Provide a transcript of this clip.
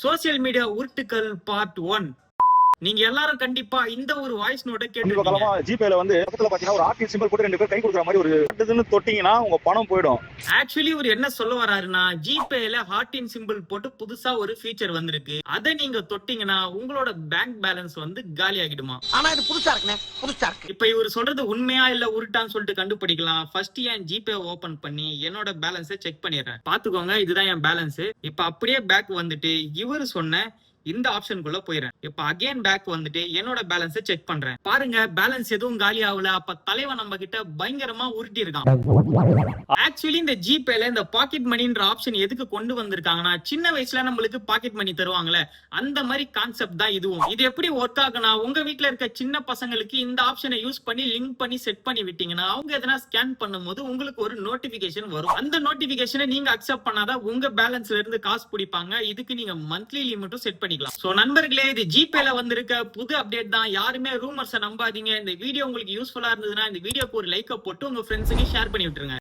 Social media உருட்டுக்கள் part 1. நீங்க எல்லாரும் கண்டிப்பா இந்த ஒரு வாய்ஸ் நோட்டை கேட்டிருப்பீங்க. ஜிபேல வந்து பக்கத்துல பாத்தீங்கன்னா ஒரு ஆர்டி சிம்பிள் போட்டு ரெண்டு பேர் கை கொடுக்குற மாதிரி ஒரு பட்டதுன்னு தொட்டிங்கன்னா உங்க பணம் போய்டும். ஆக்சுவலி ஒரு என்ன சொல்ல வராருன்னா, ஜிபேல ஹார்ட் இன் சிம்பிள் போட்டு புதுசா ஒரு ஃபீச்சர் வந்திருக்கு. அதை நீங்க தொட்டீங்கன்னா உங்களோட பேங்க் பேலன்ஸ் வந்து காலி ஆகிடுமா. ஆனா இது புதுசா இருக்குனே, புதுசா இருக்கு. இப்ப இவர் சொல்றது உண்மையா இல்ல உருட்டான்னு சொல்லிட்டு கண்டுபிடிக்கலாம். ஃபர்ஸ்ட் என் ஜிபே ஓபன் பண்ணி என்னோட பேலன்ஸை செக் பண்ணிடுறேன். பாத்துக்கோங்க, இதுதான் என் பேலன்ஸ். இப்ப அப்படியே பேக் வந்துட்டு இவர் சொன்ன இந்த ஆப்ஷனுக்குள்ள போயிடுறேன். இப்ப அகைன் பேக் வந்துட்டு என்னோட பேலன்ஸை செக் பண்றேன். பாருங்க, பேலன்ஸ் எதுவும் காலி ஆகல. அப்ப தலைவன் நம்ம கிட்ட பயங்கரமா உருட்டி இருக்கான். ஆக்சுவலி இந்த ஜிபேல இந்த பாக்கெட் மணின்ற ஆப்ஷன் எதுக்கு கொண்டு வந்திருக்காங்கன்னா, சின்ன வயசுல நம்மளுக்கு பாக்கெட் மணி தருவாங்கல்ல, அந்த மாதிரி கான்செப்ட் தான் இதுவும். இது எப்படி ஒர்க் ஆகுனா, உங்க வீட்டுல இருக்க சின்ன பசங்களுக்கு இந்த ஆப்ஷனை யூஸ் பண்ணி லிங்க் பண்ணி செட் பண்ணி விட்டீங்கன்னா, அவங்க எதனா ஸ்கேன் பண்ணும்போது உங்களுக்கு ஒரு நோட்டிபிகேஷன் வரும். அந்த நோட்டிபிகேஷனை நீங்க அக்செப்ட் பண்ணாதான் உங்க பேலன்ஸ்ல இருந்து காசு பிடிப்பாங்க. இதுக்கு நீங்க மந்த்லி லிமிட்டும் செட் பண்ணி. சோ நண்பர்களே, இது ஜிபேல வந்திருக்க புது அப்டேட் தான். யாருமே ரூமர்ஸை நம்பாதீங்க. இந்த வீடியோ உங்களுக்கு யூஸ்ஃபுல்லா இருந்ததுன்னா இந்த வீடியோக்கு ஒரு லைக் போட்டு உங்க ஃப்ரெண்ட்ஸுக்கு ஷேர் பண்ணி விட்டுருங்க.